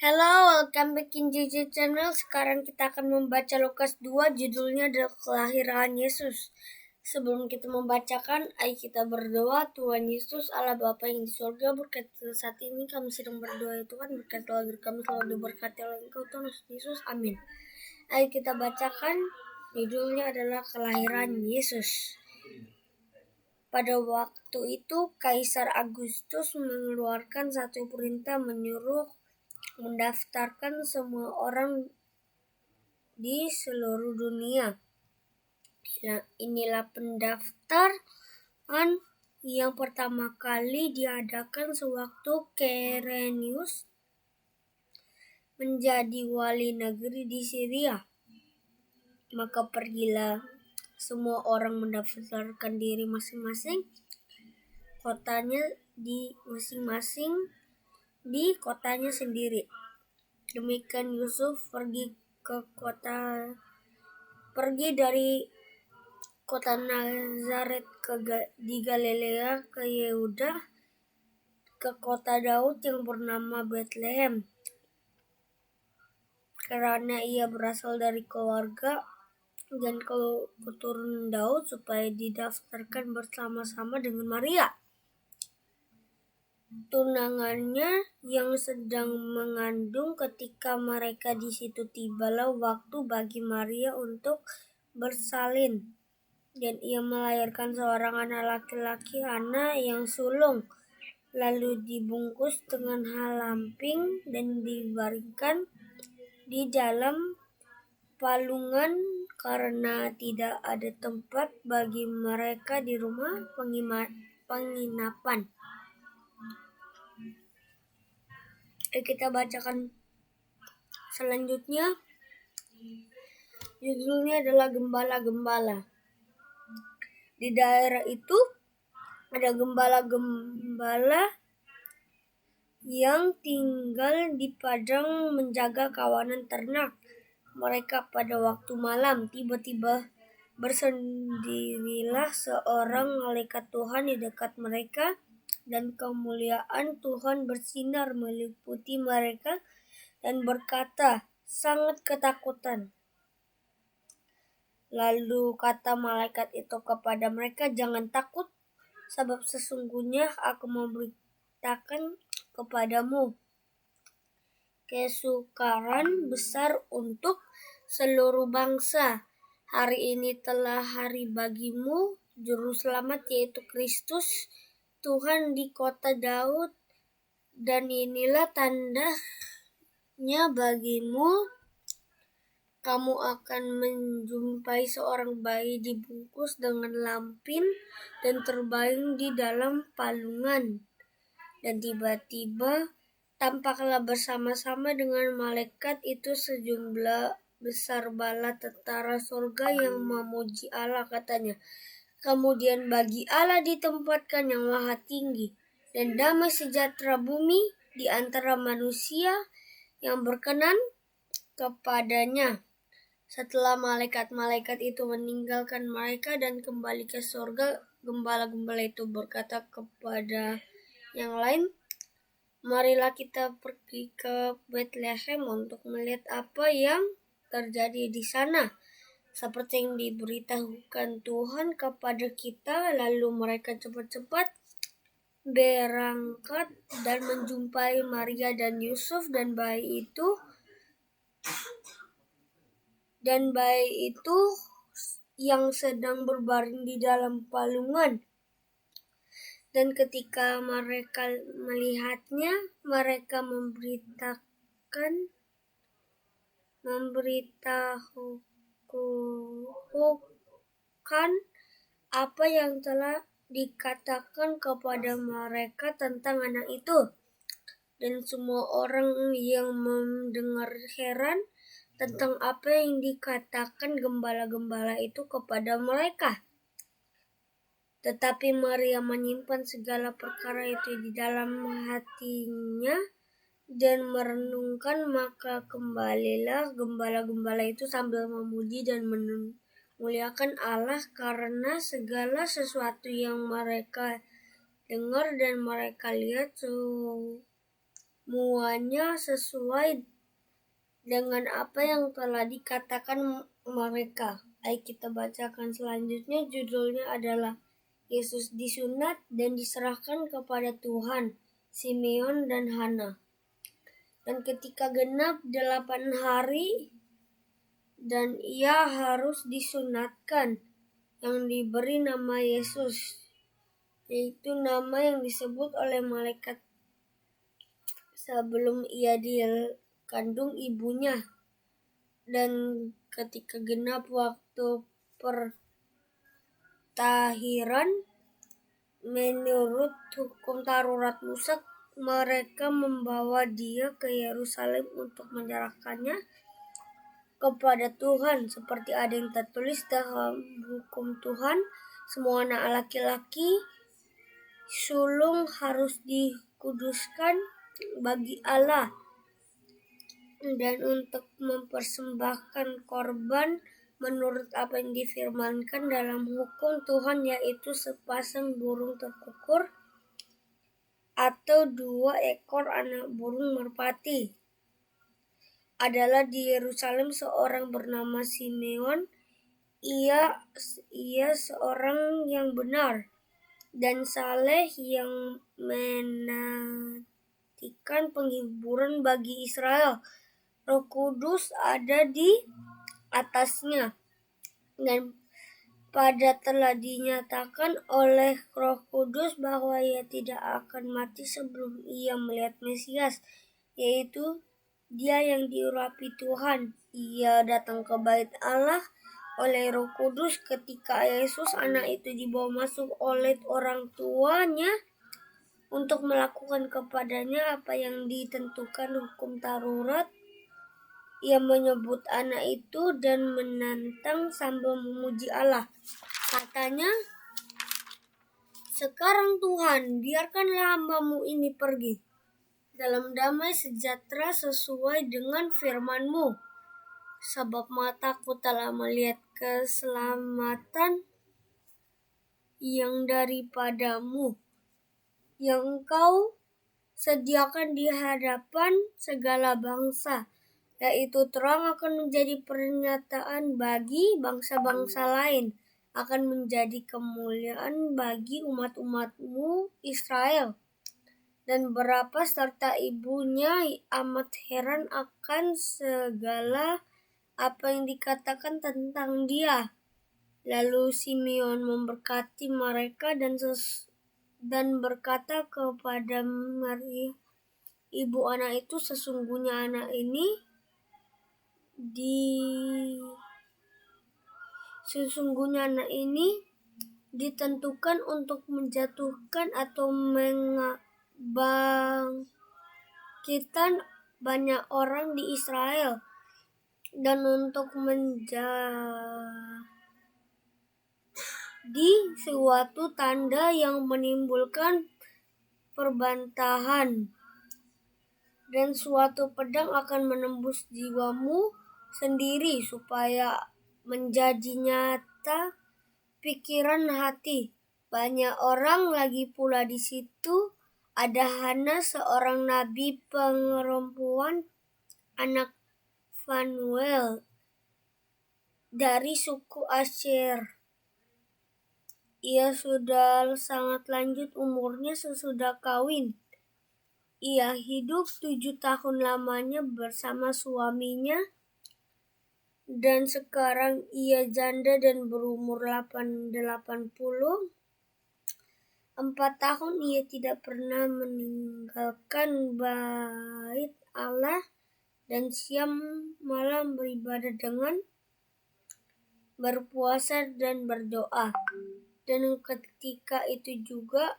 Hello, welcome back in JJ Channel. Sekarang kita akan membaca Lukas 2, judulnya adalah Kelahiran Yesus. Sebelum kita membacakan, ayo kita berdoa. Tuhan Yesus, Allah Bapa yang di surga, berkati saat ini kami sedang berdoa ya Tuhan, berkati lagu kami selalu diberkati oleh Engkau Tuhan Yesus, amin. Ayo kita bacakan, judulnya adalah Kelahiran Yesus. Pada waktu itu, Kaisar Agustus mengeluarkan satu perintah menyuruh mendaftarkan semua orang di seluruh dunia. Inilah pendaftaran yang pertama kali diadakan sewaktu Quirinius menjadi wali negeri di Syria. Maka pergilah semua orang mendaftarkan diri masing-masing kotanya di kotanya sendiri. Demikian Yusuf pergi dari kota Nazaret di Galilea ke Yehuda, ke kota Daud yang bernama Betlehem, karena ia berasal dari keluarga dan keturunan Daud, supaya didaftarkan bersama-sama dengan Maria, tunangannya yang sedang mengandung. Ketika mereka di situ, tibalah waktu bagi Maria untuk bersalin, dan ia melahirkan seorang anak laki-laki, anak yang sulung. Lalu dibungkus dengan halamping dan dibaringkan di dalam palungan karena tidak ada tempat bagi mereka di rumah penginapan. Kita bacakan selanjutnya. Judulnya adalah Gembala-Gembala. Di daerah itu ada gembala-gembala yang tinggal di padang menjaga kawanan ternak mereka. Pada waktu malam, tiba-tiba bersendirilah seorang malaikat Tuhan di dekat mereka, dan kemuliaan Tuhan bersinar meliputi mereka, dan berkata, sangat ketakutan. Lalu kata malaikat itu kepada mereka, jangan takut, sebab sesungguhnya aku memberitakan kepadamu kesukaran besar untuk seluruh bangsa. Hari ini telah hari bagimu juru selamat, yaitu Kristus Tuhan di kota Daud. Dan inilah tandanya bagimu, kamu akan menjumpai seorang bayi dibungkus dengan lampin dan terbaring di dalam palungan. Dan tiba-tiba tampaklah bersama-sama dengan malaikat itu sejumlah besar bala tentara surga yang memuji Allah, katanya, kemudian bagi Allah ditempatkan yang maha tinggi, dan damai sejahtera bumi di antara manusia yang berkenan kepadanya. Setelah malaikat-malaikat itu meninggalkan mereka dan kembali ke surga, gembala-gembala itu berkata kepada yang lain, marilah kita pergi ke Betlehem untuk melihat apa yang terjadi di sana, seperti yang diberitahukan Tuhan kepada kita. Lalu mereka cepat-cepat berangkat dan menjumpai Maria dan Yusuf dan bayi itu yang sedang berbaring di dalam palungan. Dan ketika mereka melihatnya, mereka memberitahukan apa yang telah dikatakan kepada mereka tentang anak itu. Dan semua orang yang mendengar heran tentang apa yang dikatakan gembala-gembala itu kepada mereka. Tetapi Maria menyimpan segala perkara itu di dalam hatinya dan merenungkan. Maka kembalilah gembala-gembala itu sambil memuji dan memuliakan Allah karena segala sesuatu yang mereka dengar dan mereka lihat, semuanya sesuai dengan apa yang telah dikatakan mereka. Ayo kita bacakan selanjutnya, judulnya adalah Yesus disunat dan diserahkan kepada Tuhan, Simeon dan Hana. Dan ketika genap 8 hari dan ia harus disunatkan, yang diberi nama Yesus, yaitu nama yang disebut oleh malaikat sebelum ia dikandung ibunya. Dan ketika genap waktu pertahiran, menurut hukum Taurat Musa, mereka membawa dia ke Yerusalem untuk menyerahkannya kepada Tuhan, seperti ada yang tertulis dalam hukum Tuhan, semua anak laki-laki sulung harus dikuduskan bagi Allah dan untuk mempersembahkan korban menurut apa yang difirmankan dalam hukum Tuhan, yaitu sepasang burung terkukur atau 2 ekor anak burung merpati. Adalah di Yerusalem seorang bernama Simeon. Ia seorang yang benar dan saleh yang menantikan penghiburan bagi Israel. Roh Kudus ada di atasnya dan telah dinyatakan oleh Roh Kudus bahwa ia tidak akan mati sebelum ia melihat Mesias, yaitu Dia yang diurapi Tuhan. Ia datang ke bait Allah oleh Roh Kudus ketika Yesus anak itu dibawa masuk oleh orang tuanya untuk melakukan kepadanya apa yang ditentukan hukum Taurat. Ia menyebut anak itu dan menantang sambil memuji Allah. Katanya, "Sekarang Tuhan, biarkanlah hamba-Mu ini pergi dalam damai sejahtera sesuai dengan firman-Mu. Sebab mataku telah melihat keselamatan yang daripada-Mu, yang Engkau sediakan di hadapan segala bangsa, yaitu terang akan menjadi pernyataan bagi bangsa-bangsa lain, akan menjadi kemuliaan bagi umat-umat-Mu Israel." Dan berapa serta ibunya amat heran akan segala apa yang dikatakan tentang dia. Lalu Simeon memberkati mereka dan berkata kepada Maria, ibu anak itu, sesungguhnya anak ini ditentukan untuk menjatuhkan atau membangkitkan banyak orang di Israel dan untuk menjadi suatu tanda yang menimbulkan perbantahan, dan suatu pedang akan menembus jiwamu sendiri supaya menjadi nyata pikiran hati banyak orang lagi pula di situ. Ada Hana, seorang nabi perempuan, anak Fanuel dari suku Asher. Ia sudah sangat lanjut umurnya sesudah kawin. Ia hidup 7 tahun lamanya bersama suaminya, dan sekarang ia janda dan berumur 84 tahun. Ia tidak pernah meninggalkan bait Allah dan siang malam beribadah dengan berpuasa dan berdoa. Dan ketika itu juga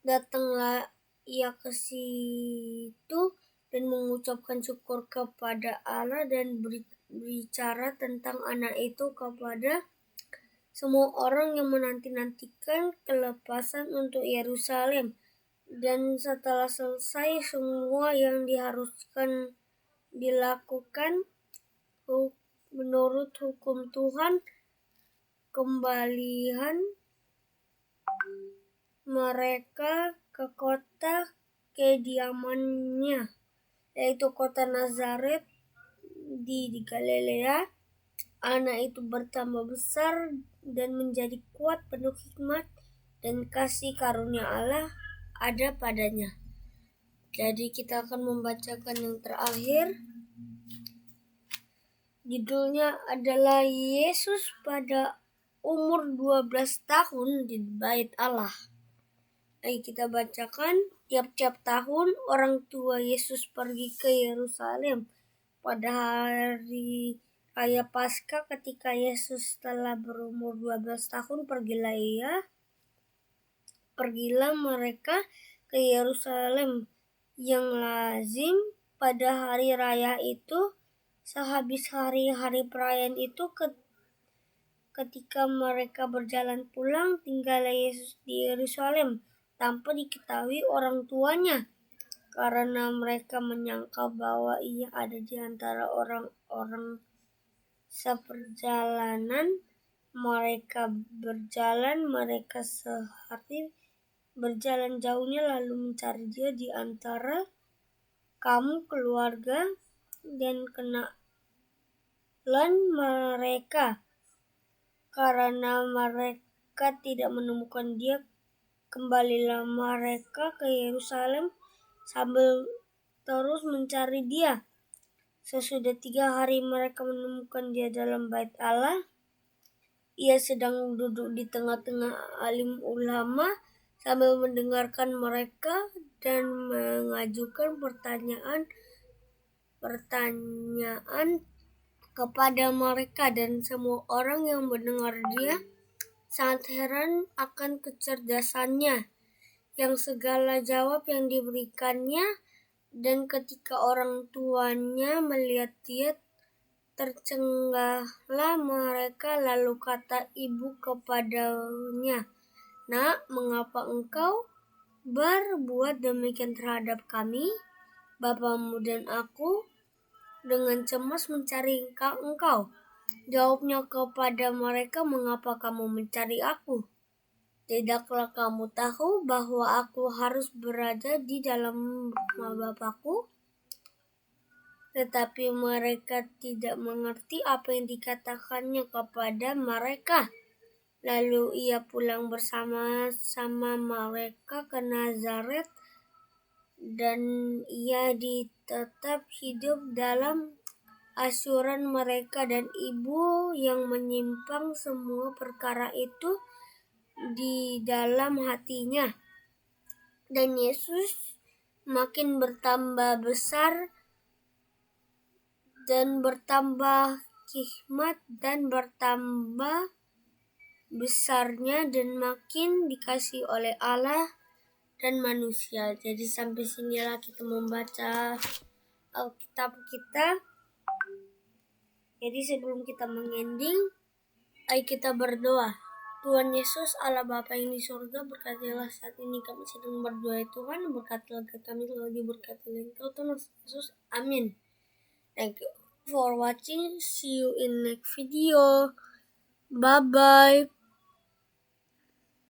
datanglah ia ke situ dan mengucapkan syukur kepada Allah dan berbicara tentang anak itu kepada semua orang yang menanti-nantikan kelepasan untuk Yerusalem. Dan setelah selesai semua yang diharuskan dilakukan menurut hukum Tuhan, kembalian mereka ke kota kediamannya, yaitu kota Nazaret di Galilea. Anak itu bertambah besar dan menjadi kuat, penuh hikmat, dan kasih karunia Allah ada padanya. Jadi kita akan membacakan yang terakhir. Judulnya adalah Yesus pada umur 12 tahun di Bait Allah. Ayo kita bacakan. Tiap-tiap tahun orang tua Yesus pergi ke Yerusalem pada hari Raya Paskah. Ketika Yesus telah berumur 12 tahun, pergilah mereka ke Yerusalem. Yang lazim pada hari raya itu, sehabis hari-hari perayaan itu, ketika mereka berjalan pulang, tinggallah Yesus di Yerusalem tanpa diketahui orang tuanya, karena mereka menyangka bahwa ia ada di antara orang-orang seperjalanan mereka sehari berjalan jauhnya, lalu mencari dia di antara kaum keluarga dan kenalan mereka. Karena mereka tidak menemukan dia, kembalilah mereka ke Yerusalem sambil terus mencari dia. Sesudah 3 hari mereka menemukan dia dalam Bait Allah. Ia sedang duduk di tengah-tengah alim ulama sambil mendengarkan mereka dan mengajukan pertanyaan kepada mereka, dan semua orang yang mendengar dia sangat heran akan kecerdasannya, yang segala jawab yang diberikannya. Dan ketika orang tuanya melihat dia, tercenganglah mereka. Lalu kata ibu kepadanya, "Nak, mengapa engkau berbuat demikian terhadap kami? Bapamu dan aku dengan cemas mencari engkau." Jawabnya kepada mereka, "Mengapa kamu mencari aku? Tidakkah kamu tahu bahwa aku harus berada di dalam rumah Bapakku?" Tetapi mereka tidak mengerti apa yang dikatakannya kepada mereka. Lalu ia pulang bersama-sama mereka ke Nazaret, dan ia tetap hidup dalam asuran mereka. Dan ibu yang menyimpan semua perkara itu di dalam hatinya. Dan Yesus makin bertambah besar dan bertambah hikmat dan bertambah besarnya, dan makin dikasihi oleh Allah dan manusia. Jadi sampai sinilah kita membaca Alkitab kita. Jadi sebelum kita mengending, ayo kita berdoa. Tuhan Yesus, Allah Bapa yang di surga, berkatilah saat ini kami sedang berdoa. Tuhan, berkatilah kami selalu diberkati oleh Engkau, Tuhan Yesus. Amin. Thank you for watching. See you in next video. Bye bye.